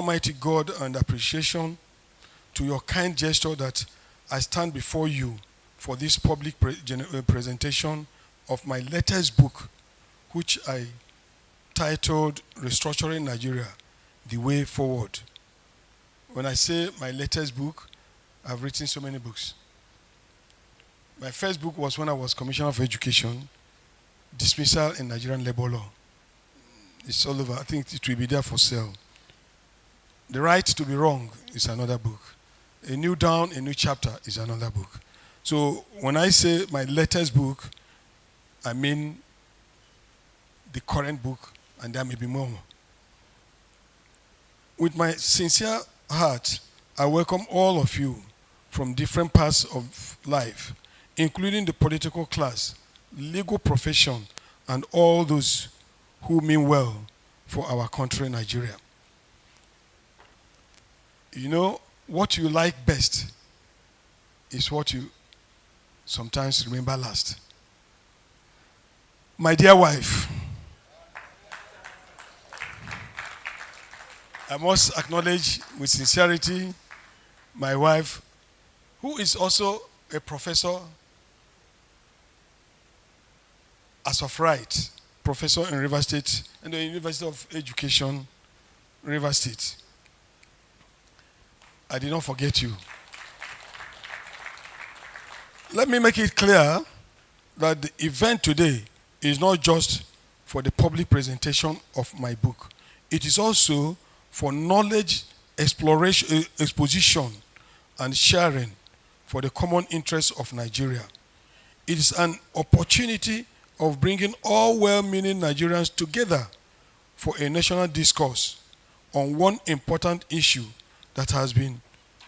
Almighty God and appreciation to your kind gesture that I stand before you for this public presentation of my latest book, which I titled Restructuring Nigeria, The Way Forward. When I say my latest book, I've written so many books. My first book was when I was Commissioner for Education, Dismissal in Nigerian Labor Law. It's all over. I think it will be there for sale. The Right to be Wrong is another book. A New Dawn, a New Chapter is another book. So when I say my latest book, I mean the current book, and there may be more. With my sincere heart, I welcome all of you from different parts of life, including the political class, legal profession, and all those who mean well for our country, Nigeria. You know, what you like best is what you sometimes remember last. My dear wife, I must acknowledge with sincerity my wife, who is also a professor as of right, professor in River State, and the University of Education, River State. I did not forget you. Let me make it clear that the event today is not just for the public presentation of my book. It is also for knowledge exploration, exposition, and sharing for the common interests of Nigeria. It is an opportunity of bringing all well-meaning Nigerians together for a national discourse on one important issue that has been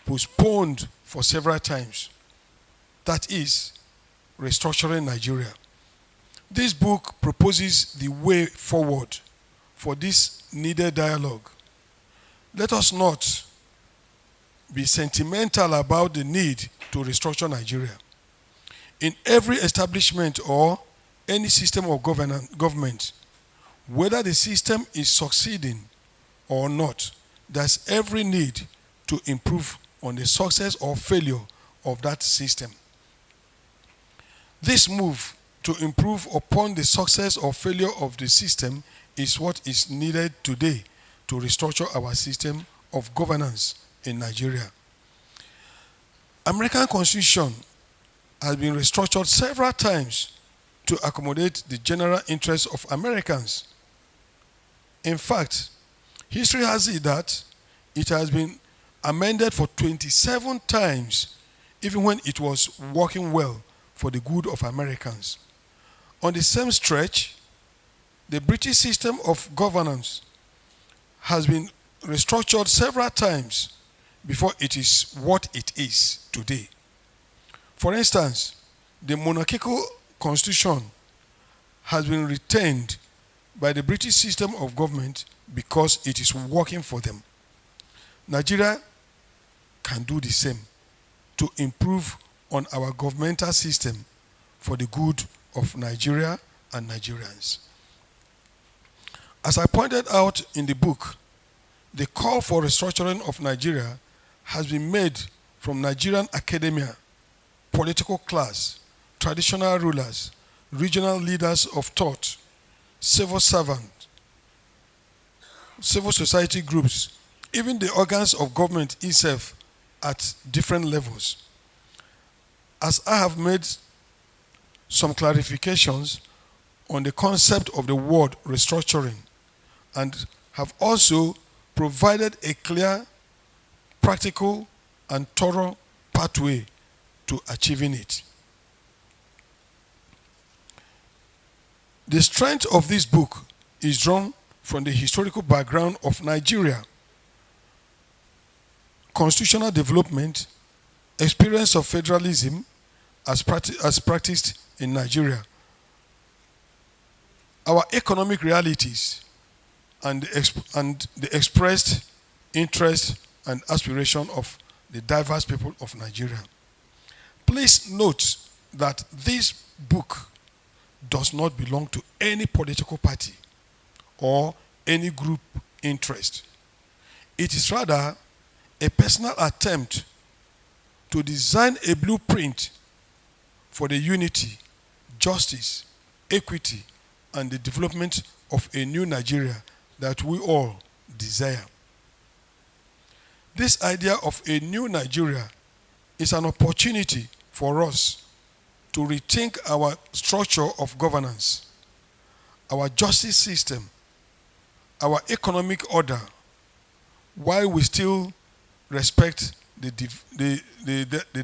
postponed for several times. That is restructuring Nigeria. This book proposes the way forward for this needed dialogue. Let us not be sentimental about the need to restructure Nigeria. In every establishment or any system of government, whether the system is succeeding or not, there's every need to improve on the success or failure of that system. This move to improve upon the success or failure of the system is what is needed today to restructure our system of governance in Nigeria. American Constitution has been restructured several times to accommodate the general interests of Americans. In fact, history has it that it has been amended for 27 times, even when it was working well for the good of Americans. On the same stretch, the British system of governance has been restructured several times before it is what it is today. For instance, the monarchical constitution has been retained by the British system of government because it is working for them. Nigeria can do the same to improve on our governmental system for the good of Nigeria and Nigerians. As I pointed out in the book, the call for restructuring of Nigeria has been made from Nigerian academia, political class, traditional rulers, regional leaders of thought, civil servants, civil society groups, even the organs of government itself at different levels. As I have made some clarifications on the concept of the word restructuring and have also provided a clear, practical, and thorough pathway to achieving it. The strength of this book is drawn from the historical background of Nigeria, constitutional development, experience of federalism as practiced in Nigeria, our economic realities, and the expressed interest and aspiration of the diverse people of Nigeria. Please note that this book does not belong to any political party or any group interest. It is rather a personal attempt to design a blueprint for the unity, justice, equity, and the development of a new Nigeria that we all desire. This idea of a new Nigeria is an opportunity for us to rethink our structure of governance, our justice system, our economic order, while we still respect the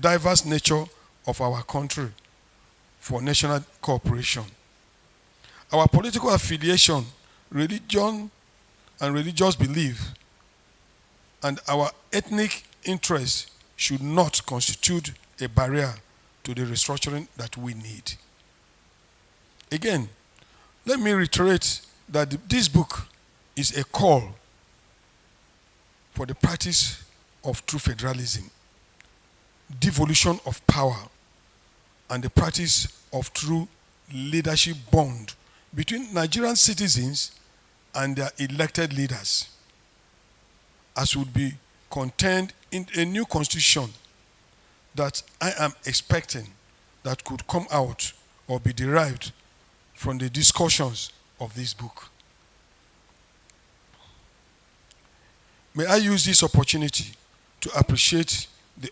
diverse nature of our country for national cooperation. Our political affiliation, religion, and religious belief, and our ethnic interests should not constitute a barrier to the restructuring that we need. Again, let me reiterate that this book is a call for the practice of true federalism, devolution of power, and the practice of true leadership bond between Nigerian citizens and their elected leaders, as would be contained in a new constitution that I am expecting that could come out or be derived from the discussions of this book. May I use this opportunity to appreciate the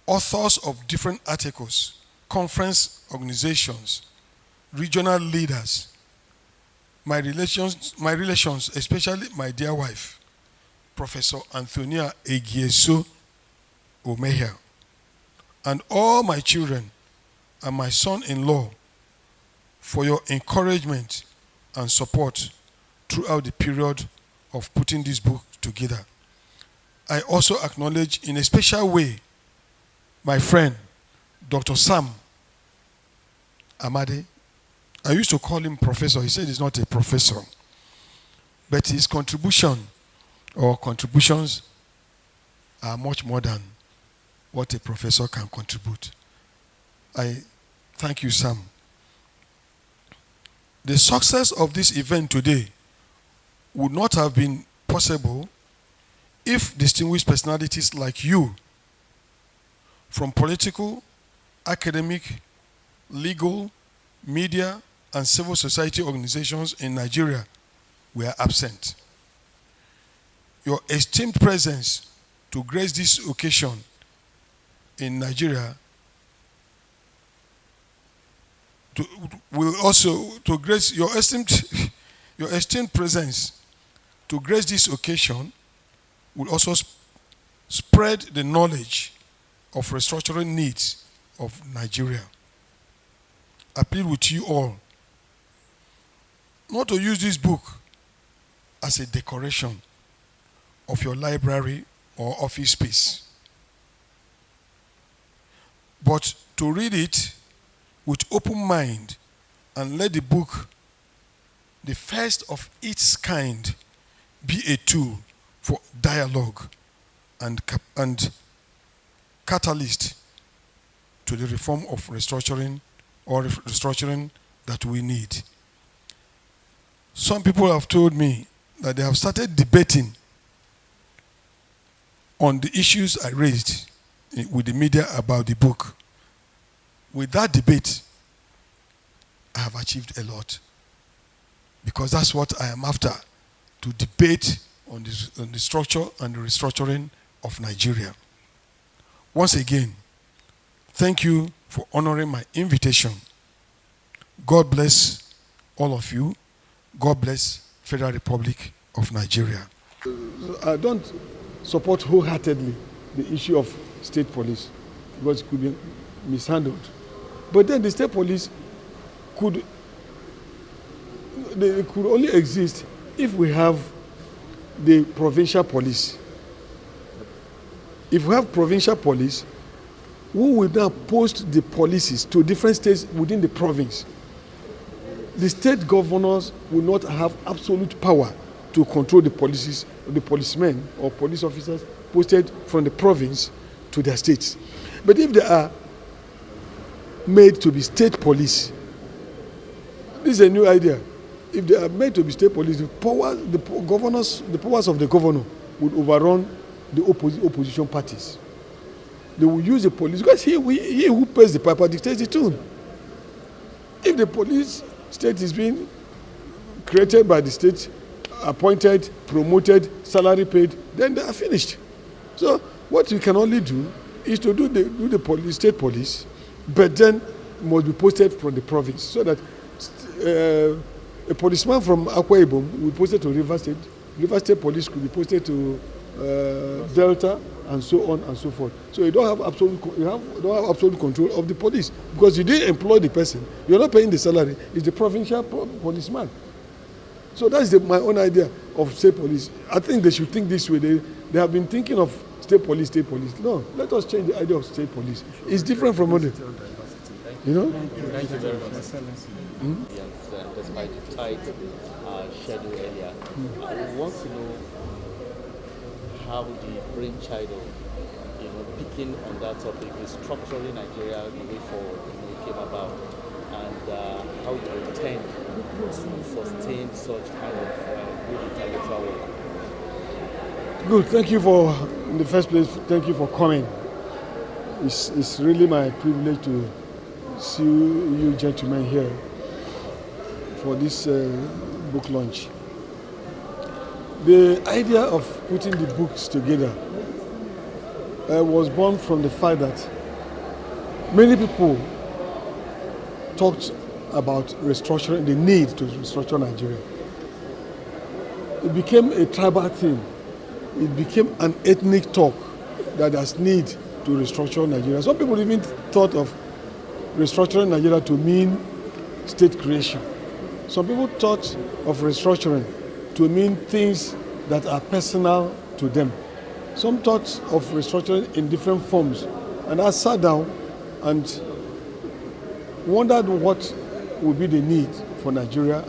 authors of different articles, conference organizations, regional leaders, my relations, especially my dear wife, Professor Akinseye Omehia, and all my children and my son-in-law for your encouragement and support throughout the period of putting this book together. I also acknowledge in a special way my friend, Dr. Sam Amade. I used to call him professor. He said he's not a professor. But his contribution or contributions are much more than what a professor can contribute. I thank you, Sam. The success of this event today would not have been possible if distinguished personalities like you from political, academic, legal, media, and civil society organizations in Nigeria were absent. Your esteemed presence to grace this occasion in Nigeria will also to grace your esteemed presence to grace this occasion will also spread the knowledge of restructuring needs of Nigeria. I plead with you all not to use this book as a decoration of your library or office space, but to read it with open mind and let the book, the first of its kind, be a tool for dialogue and catalyst to the reform of restructuring that we need. Some people have told me that they have started debating on the issues I raised with the media about the book. With that debate, I have achieved a lot, because that's what I am after, to debate on the structure and the restructuring of Nigeria. Once again, thank you for honoring my invitation. God bless all of you. God bless Federal Republic of Nigeria. I don't support wholeheartedly the issue of state police, because it could be mishandled. But then the state police could only exist if we have the provincial police. If we have provincial police, who will now post the policies to different states within the province? The state governors will not have absolute power to control the policies, the policemen or police officers posted from the province to their states. But if they are made to be state police, this is a new idea. If they are made to be state police, the powers of the governor would overrun the opposition parties. They will use the police because he who pays the piper dictates the tune. If the police state is being created by the state, appointed, promoted, salary paid, then they are finished. So what we can only do is to do the police, state police, but then must be posted from the province so that a policeman from Akwa Ibom will be posted to River State. River State police could be posted to Delta, and so on and so forth. So you don't have absolute control of the police because you didn't employ the person. You're not paying the salary. It's the provincial policeman. So that's my own idea of state police. I think they should think this way. They have been thinking of state police. No, let us change the idea of state police. It's different from other. You know? Thank you very much. Despite the tight schedule earlier, I want to know how the brainchild of picking on that topic, restructuring Nigeria the way forward, came about, and how you intend to sustain such kind of good intellectual work. Good. Thank you in the first place, thank you for coming. It's really my privilege to see you gentlemen here for this book launch. The idea of putting the books together was born from the fact that many people talked about restructuring, the need to restructure Nigeria. It became a tribal thing. It became an ethnic talk that there's need to restructure Nigeria. Some people even thought of restructuring Nigeria to mean state creation. Some people thought of restructuring to mean things that are personal to them. Some thought of restructuring in different forms. And I sat down and wondered what would be the need for Nigeria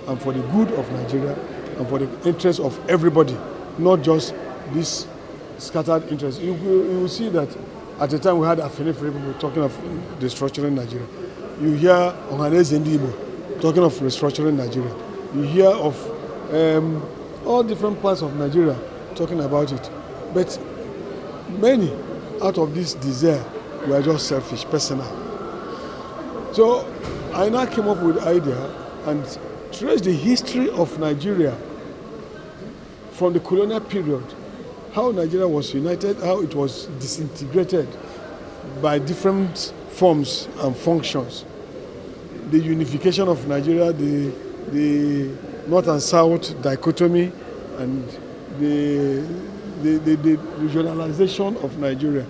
and for the good of Nigeria and for the interest of everybody, not just this scattered interest. You will see that at the time we had Afenifere people talking of restructuring Nigeria. You hear Ohaneze Ndibo talking of restructuring Nigeria. You hear of all different parts of Nigeria talking about it. But many out of this desire were just selfish, personal. So I now came up with the idea and traced the history of Nigeria from the colonial period, how Nigeria was united, how it was disintegrated by different forms and functions. The unification of Nigeria, the North and South dichotomy, and the regionalization of Nigeria,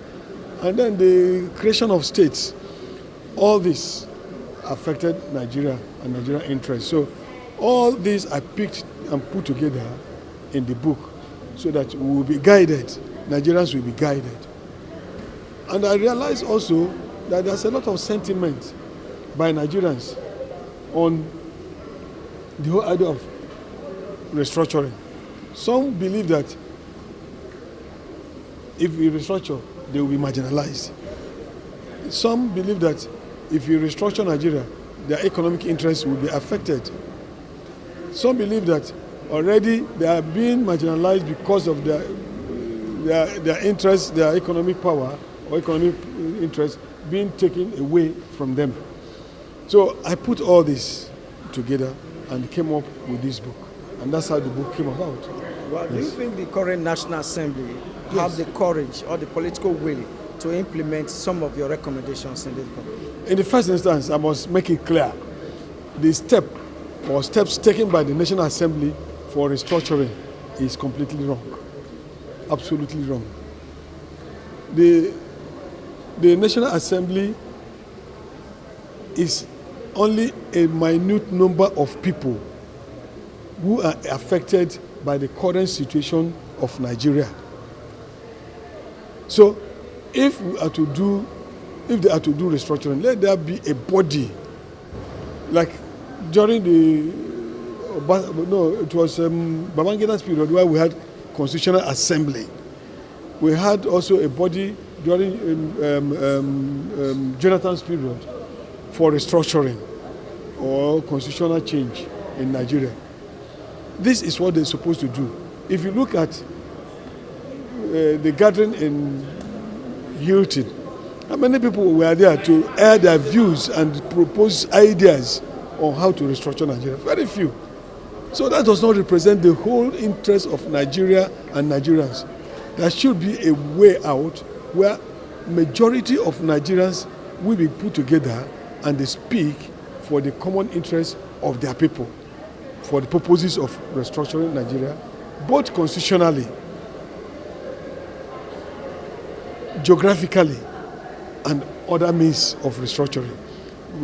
and then the creation of states. All this affected Nigeria and Nigerian interests. So all these I picked and put together in the book so that we will be guided, Nigerians will be guided. And I realized also that there's a lot of sentiment by Nigerians on the whole idea of restructuring. Some believe that if we restructure, they will be marginalized. Some believe that if you restructure Nigeria, their economic interests will be affected. Some believe that already they are being marginalized because of their interests, their economic power or economic interests being taken away from them. So I put all this together and came up with this book. And that's how the book came about. Well, do you think the current National Assembly have the courage or the political will to implement some of your recommendations in this book? In the first instance, I must make it clear, the steps taken by the National Assembly for restructuring is completely wrong, absolutely wrong. The National Assembly is only a minute number of people who are affected by the current situation of Nigeria. So if they are to do restructuring, let there be a body, like during it was Babangida's period where we had Constitutional Assembly. We had also a body during Jonathan's period for restructuring or constitutional change in Nigeria. This is what they're supposed to do. If you look at the gathering in Hilton, how many people were there to air their views and propose ideas on how to restructure Nigeria? Very few. So that does not represent the whole interest of Nigeria and Nigerians. There should be a way out where majority of Nigerians will be put together and they speak for the common interest of their people, for the purposes of restructuring Nigeria, both constitutionally, geographically, and other means of restructuring.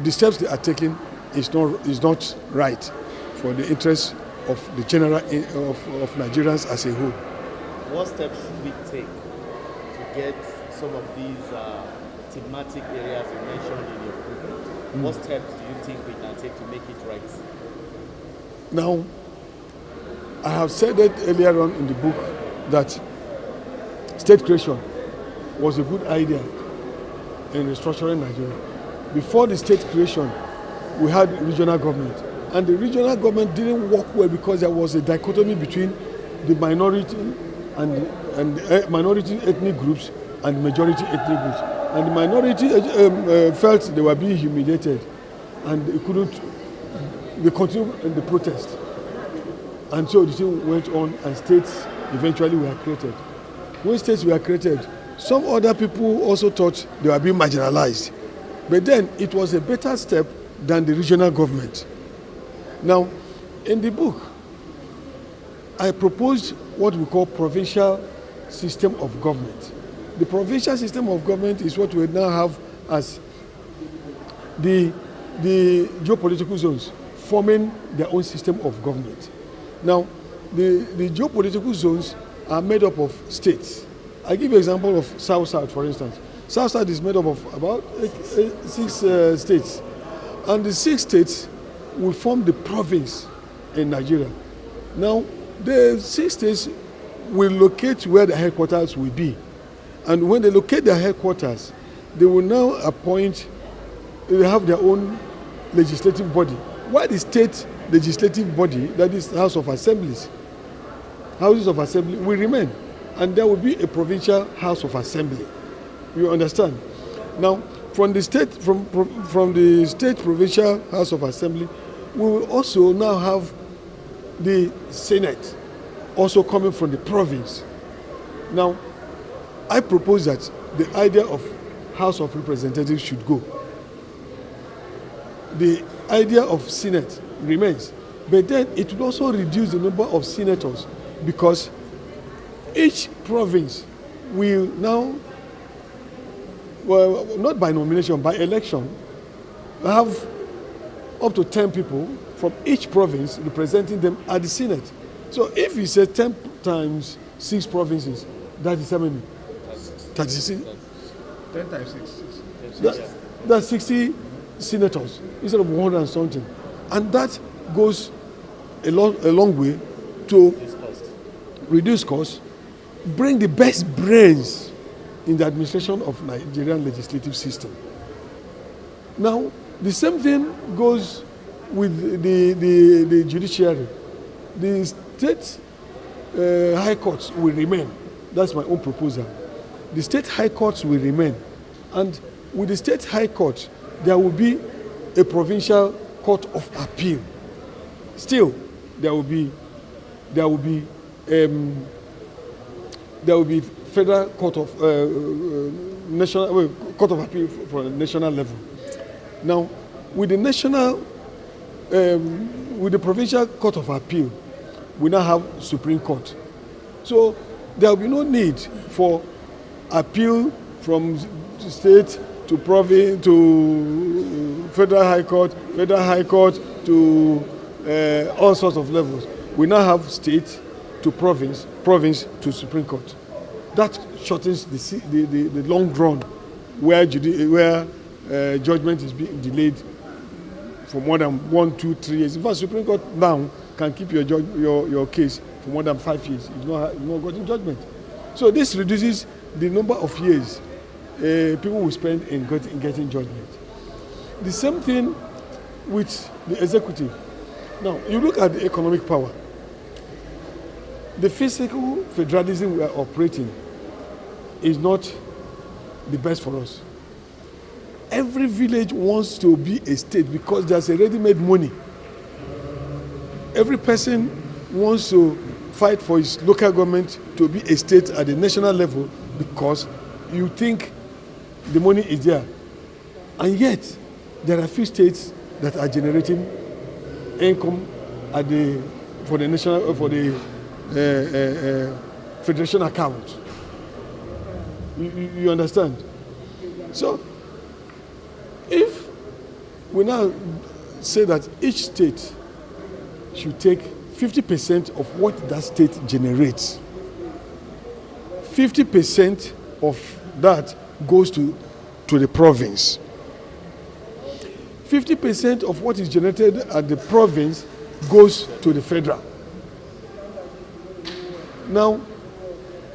The steps they are taking is not right for the interests of the general of Nigerians as a whole. What steps should we take to get some of these thematic areas you mentioned in your book? What steps do you think we can take to make it right? Now, I have said it earlier on in the book that state creation was a good idea in restructuring Nigeria. Before the state creation, we had regional government. And the regional government didn't work well because there was a dichotomy between the minority and minority ethnic groups and majority ethnic groups. And the minority felt they were being humiliated and they continued in the protest. And so the thing went on and states eventually were created. When states were created, some other people also thought they were being marginalized. But then it was a better step than the regional government. Now, in the book, I proposed what we call provincial system of government. The provincial system of government is what we now have as the geopolitical zones forming their own system of government. Now, the geopolitical zones are made up of states. I give you an example of South-South, for instance. South-South is made up of about 6 states. And the 6 states will form the province in Nigeria. Now, the 6 states will locate where the headquarters will be. And when they locate their headquarters, they will now they have their own legislative body. Why the state legislative body, that is the House of Assemblies, Houses of Assembly, will remain. And there will be a provincial House of Assembly. You understand? Now, from the state provincial House of Assembly, we will also now have the Senate also coming from the province. Now, I propose that the idea of House of Representatives should go. The idea of Senate remains, but then it will also reduce the number of senators because each province will now, well, not by nomination, by election, have up to 10 people from each province representing them at the Senate. So if you say 10 times 6 provinces, that is how many? 36? 10 times 6. That's 60 senators instead of 100 and something. And that goes a long way to reduce costs, bring the best brains in the administration of Nigerian legislative system. Now, the same thing goes with the judiciary. The state high courts will remain. That's my own proposal. The state high courts will remain. And with the state high court, there will be a provincial court of appeal. Still, there will be federal court of national court of appeal for the national level. Now, with the national, with the provincial court of appeal, we now have Supreme Court. So there will be no need for appeal from state to province to federal high court to all sorts of levels. We now have state to province to Supreme Court. That shortens the long run where judgment is being delayed for more than 1, 2, 3 years. In fact, Supreme Court now can keep your case for more than 5 years. You've not gotten judgment. So this reduces the number of years people will spend in getting judgment. The same thing with the executive. Now, you look at the economic power. The physical federalism we are operating is not the best for us. Every village wants to be a state because there's a ready-made money. Every person wants to fight for his local government to be a state at the national level because you think the money is there. And yet, there are few states that are generating income for the federation account. You understand? So, if we now say that each state should take 50% of what that state generates, 50% of that goes to the province. 50% of what is generated at the province goes to the federal. Now,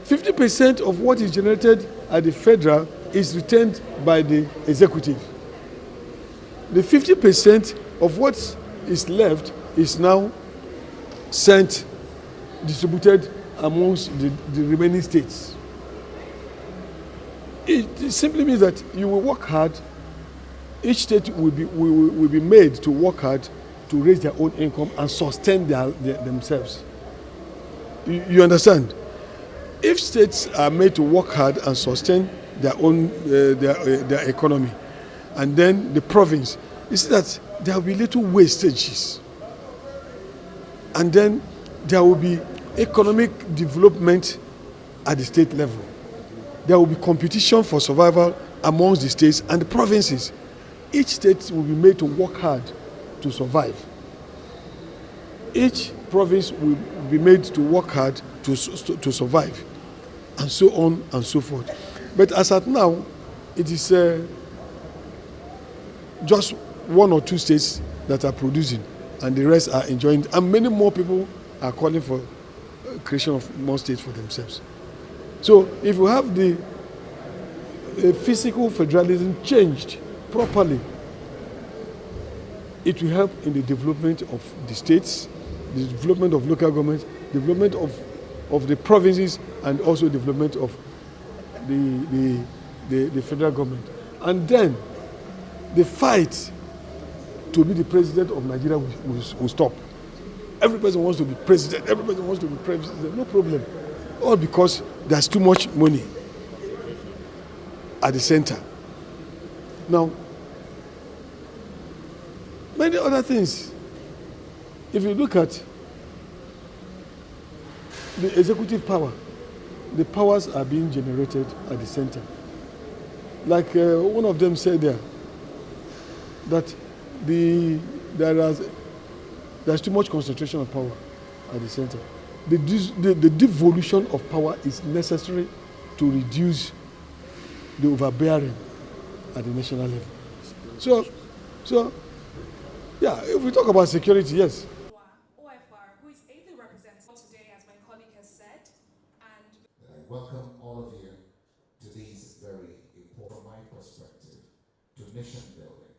50% of what is generated at the federal is retained by the executive. The 50% of what is left is now distributed amongst the remaining states. It simply means that you will work hard. Each state will be made to work hard to raise their own income and sustain themselves. You understand? If states are made to work hard and sustain their own their economy, and then the province, you see that there will be little wastages, and then there will be economic development at the state level. There will be competition for survival amongst the states and the provinces. Each state will be made to work hard to survive. Each province will be made to work hard to survive, and so on and so forth. But as at now, it is just one or two states that are producing, and the rest are enjoying, and many more people are calling for creation of more states for themselves. So if you have the physical federalism changed properly, it will help in the development of the states, the development of local governments, development of the provinces, and also development of the federal government. And then the fight to be the president of Nigeria will stop. Every person wants to be president, everybody wants to be president, no problem. All because there's too much money at the center. Now, many other things. If you look at the executive power, the powers are being generated at the center. Like one of them said there, that there's too much concentration of power at the center. The devolution of power is necessary to reduce the overbearing at the national level. So, yeah, if we talk about security, yes. OFR, who is ably represented today, as my colleague has said, and I welcome all of you to these very important, from my perspective, to nation building.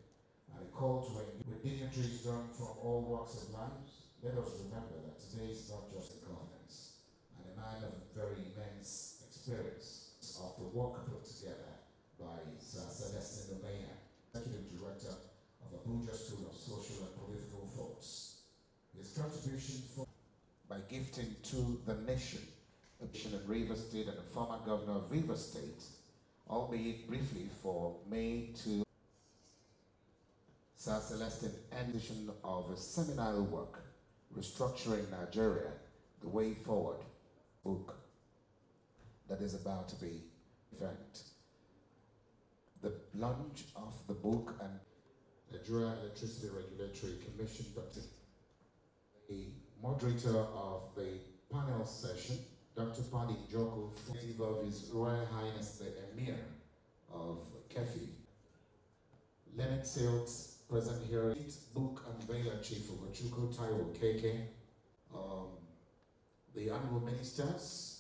I call to engage with dignitaries drawn from all walks of life. Let us remember that today is not just a governance, and a man of very immense experience of the work put together by Sir Celestine Omehia, Executive Director of Abuja School of Social and Political Thoughts. His contribution by gifting to the nation a position in Rivers State and the former governor of Rivers State, albeit briefly for May to Sir Celestine edition of a seminal work, Restructuring Nigeria, The Way Forward, book that is about to be event. The launch of the book and Nigeria Electricity Regulatory Commission, Dr. The moderator of the panel session, Dr. Paddy Njoko, of His Royal Highness the Emir of Kefi. Leonard Sales, present here, book unveiler Chief Ogochukwu Taiwo Keke, the Honorable Ministers,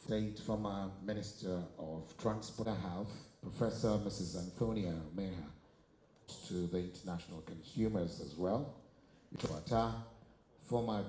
State former Minister of Transport and Health, Professor Mrs. Antonia Omehia, to the international consumers as well, former